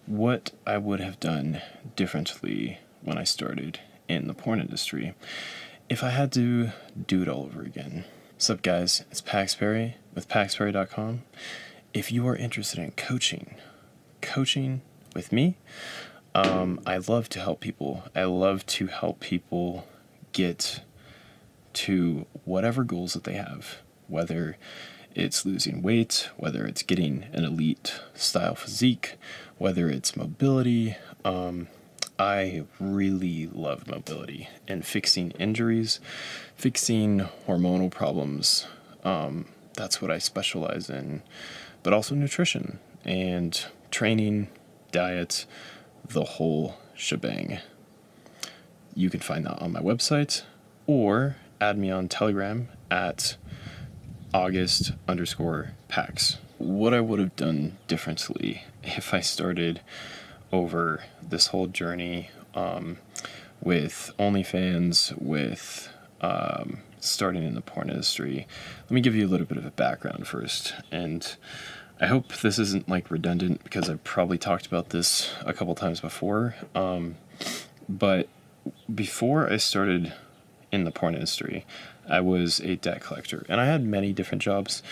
what I would have done differently when I started in the porn industry if I had to do it all over again. What's up, guys? It's Paxberry with Paxberry.com. If you are interested in coaching with me, I love to help people. I love to help people get to whatever goals that they have, whether it's losing weight, whether it's getting an elite style physique, whether it's mobility. I really love mobility and fixing injuries, fixing hormonal problems. That's what I specialize in, but also nutrition and training, diet, the whole shebang. You can find that on my website or add me on Telegram at August_Pax. What I would have done differently if I started over this whole journey with OnlyFans, with starting in the porn industry. Let me give you a little bit of a background first, and I hope this isn't like redundant because I've probably talked about this a couple times before, but before I started in the porn industry, I was a debt collector, and I had many different jobs.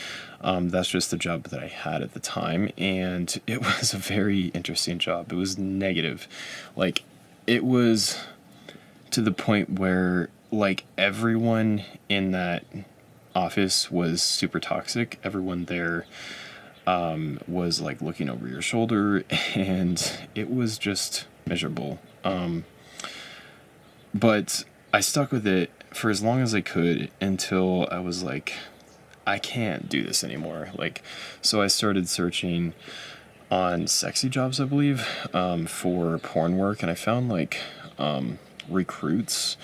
That's just the job that I had at the time, and it was a very interesting job. It was negative. Like, it was to the point where, like, everyone in that office was super toxic. Everyone there was, like, looking over your shoulder, and it was just miserable. But I stuck with it for as long as I could until I was like, I can't do this anymore. Like, so I started searching on Sexy Jobs, I believe, for porn work, and I found like recruits,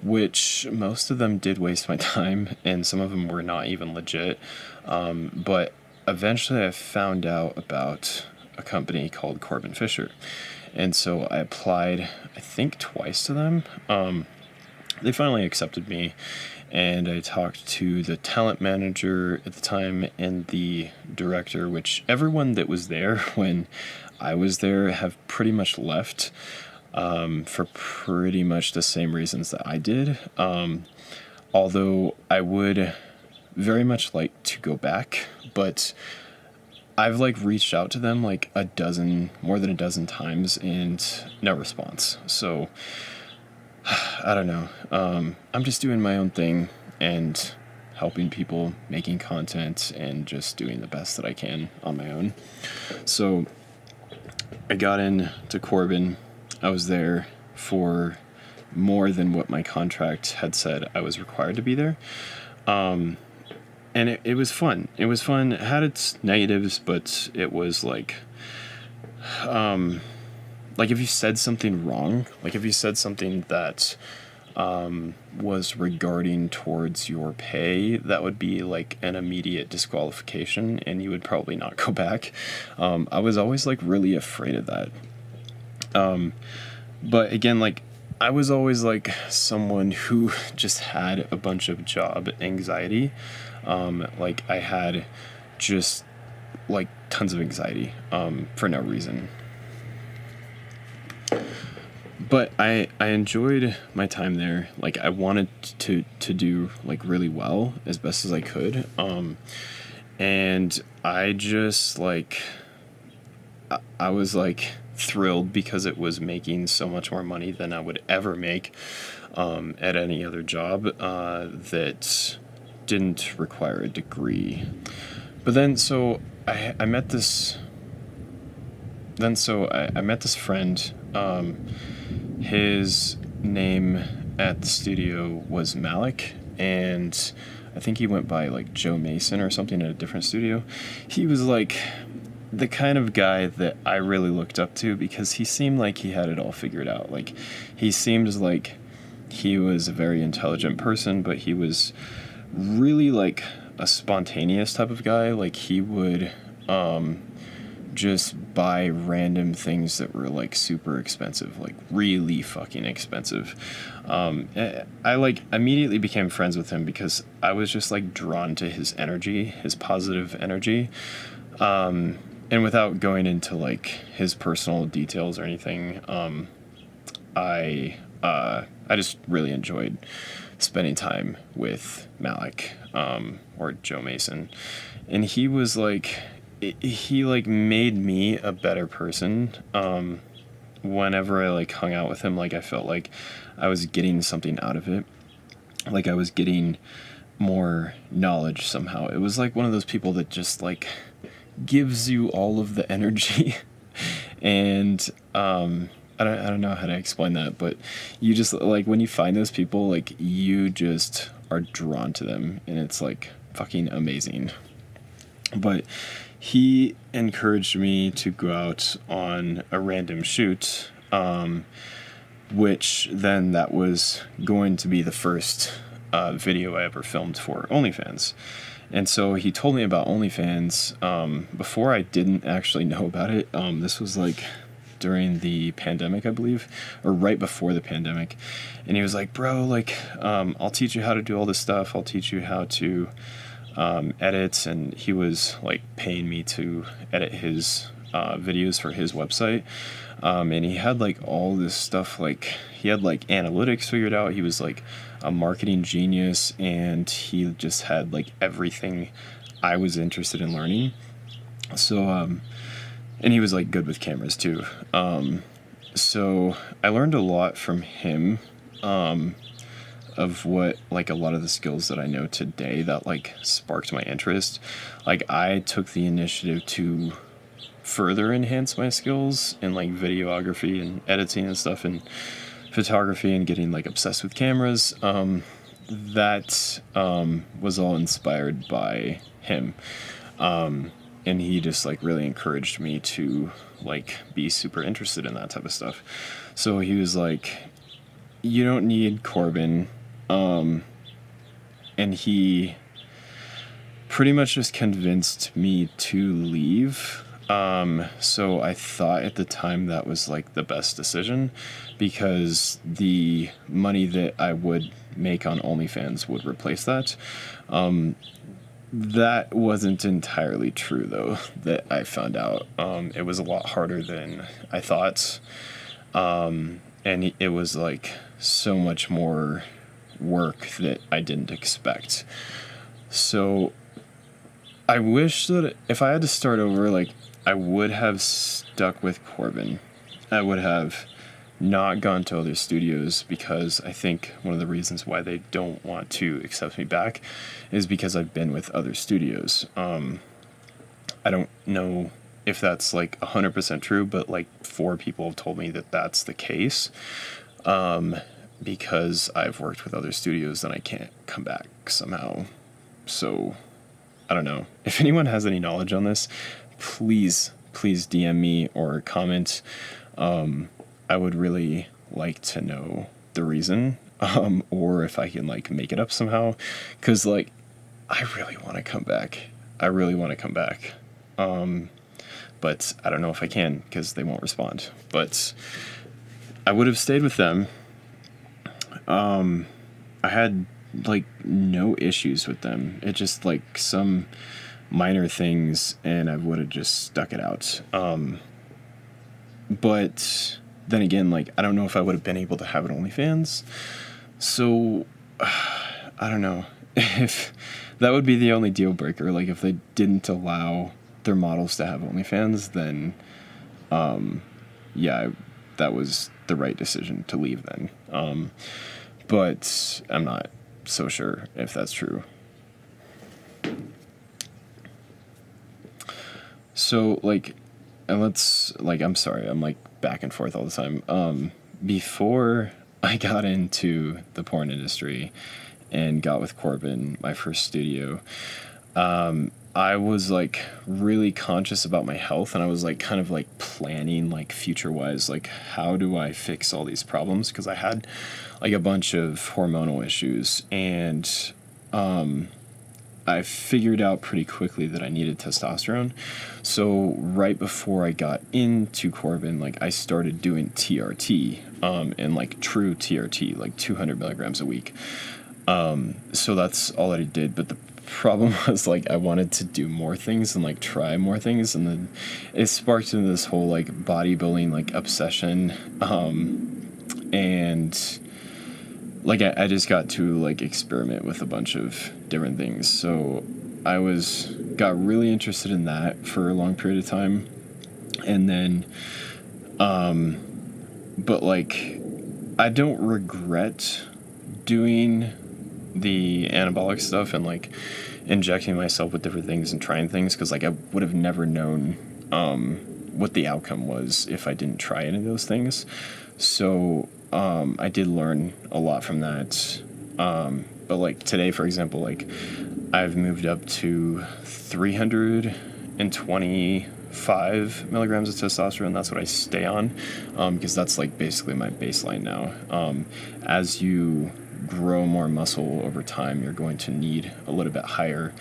which most of them did waste my time, and some of them were not even legit. But eventually I found out about a company called Corbin Fisher, and so I applied, I think, twice to them. They finally accepted me, and I talked to the talent manager at the time and the director, which everyone that was there when I was there have pretty much left for pretty much the same reasons that I did. Although I would very much like to go back, but I've like reached out to them like more than a dozen times, and no response. So I don't know. I'm just doing my own thing and helping people, making content, and just doing the best that I can on my own. So I got into Corbin. I was there for more than what my contract had said I was required to be there. And it was fun. It was fun. It had its negatives, but it was like if you said something wrong, like if you said something that was regarding towards your pay, that would be like an immediate disqualification, and you would probably not go back. I was always like really afraid of that. But again, like I was always like someone who just had a bunch of job anxiety. Like I had just like tons of anxiety for no reason. But I enjoyed my time there. Like I wanted to do like really well as best as I could. And I just like I was like thrilled because it was making so much more money than I would ever make at any other job that didn't require a degree. But then so I met this friend. His name at the studio was Malik, and I think he went by like Joe Mason or something at a different studio. He was like the kind of guy that I really looked up to because he seemed like he had it all figured out. Like he seemed like he was a very intelligent person, but he was really like a spontaneous type of guy. Like he would just buy random things that were like super expensive, like really fucking expensive. I like immediately became friends with him because I was just like drawn to his energy, his positive energy. and without going into like his personal details or anything, I just really enjoyed spending time with Malik, or Joe Mason, and he was like, he like made me a better person. Whenever I like hung out with him, like I felt like I was getting something out of it, like I was getting more knowledge somehow. It was like one of those people that just like gives you all of the energy and I don't know how to explain that, but you just like when you find those people, like you just are drawn to them, and it's like fucking amazing. But he encouraged me to go out on a random shoot, which then that was going to be the first video I ever filmed for OnlyFans. And so he told me about OnlyFans before I didn't actually know about it. This was like during the pandemic, I believe, or right before the pandemic. And he was like, bro, like, I'll teach you how to do all this stuff. I'll teach you how to edit. And he was like paying me to edit his videos for his website. And he had like all this stuff, like he had like analytics figured out. He was like a marketing genius, and he just had like everything I was interested in learning. So, and he was like good with cameras too. So I learned a lot from him, of what like a lot of the skills that I know today that like sparked my interest. Like I took the initiative to further enhance my skills in like videography and editing and stuff, and photography, and getting like obsessed with cameras. That was all inspired by him. And he just like really encouraged me to like be super interested in that type of stuff. So he was like, you don't need Corbin. And he pretty much just convinced me to leave. So I thought at the time that was like the best decision, because the money that I would make on OnlyFans would replace that. That wasn't entirely true though, that I found out. It was a lot harder than I thought. And it was like so much more work that I didn't expect. So I wish that if I had to start over, like I would have stuck with Corbin. I would have not gone to other studios, because I think one of the reasons why they don't want to accept me back is because I've been with other studios. I don't know if that's like 100% true, but like 4 people have told me that that's the case. Because I've worked with other studios, then I can't come back somehow. So I don't know. If anyone has any knowledge on this, please DM me or comment. I would really like to know the reason, or if I can like make it up somehow, because like I really want to come back. But I don't know if I can, because they won't respond. But I would have stayed with them. I had like no issues with them. It just like some minor things, and I would have just stuck it out. But then again, like I don't know if I would have been able to have an OnlyFans. So I don't know if that would be the only deal breaker. Like if they didn't allow their models to have OnlyFans, then yeah, that was the right decision to leave then. But I'm not so sure if that's true. So like, and let's like, I'm sorry, I'm like back and forth all the time. Before I got into the porn industry and got with Corbin, my first studio, I was like really conscious about my health, and I was like kind of like planning like future wise, like how do I fix all these problems? Because I had like a bunch of hormonal issues, and I figured out pretty quickly that I needed testosterone. So right before I got into Corbin, like I started doing TRT, and like true TRT, like 200 milligrams a week. So that's all that I did. But the problem was like I wanted to do more things and like try more things, and then it sparked into this whole like bodybuilding like obsession, and like I just got to like experiment with a bunch of different things. So I got really interested in that for a long period of time, and then but like I don't regret doing the anabolic stuff and like injecting myself with different things and trying things, because like I would have never known what the outcome was if I didn't try any of those things. So I did learn a lot from that. But like today, for example, like I've moved up to 325 milligrams of testosterone. That's what I stay on, because that's like basically my baseline now. As you grow more muscle over time, you're going to need a little bit higher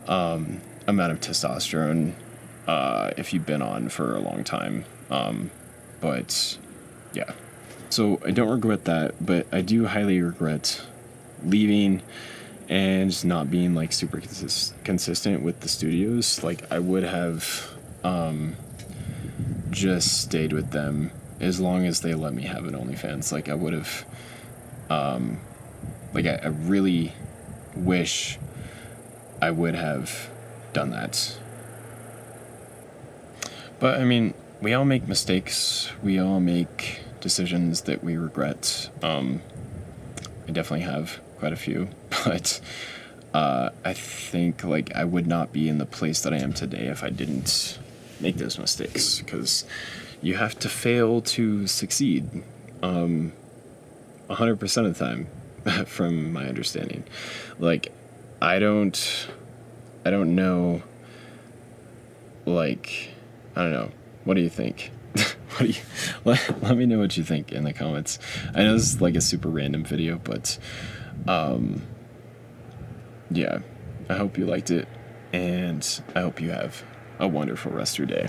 amount of testosterone if you've been on for a long time. But yeah. So I don't regret that, but I do highly regret leaving and just not being like super consistent with the studios. Like I would have just stayed with them as long as they let me have an OnlyFans. Like I would have, like I really wish I would have done that. But I mean, we all make mistakes. We all make decisions that we regret. I definitely have quite a few, but I think like I would not be in the place that I am today if I didn't make those mistakes, because you have to fail to succeed 100% of the time from my understanding. Like I don't know, like I don't know, what do you think? Let me know what you think in the comments. I know this is like a super random video, but yeah, I hope you liked it, and I hope you have a wonderful rest of your day.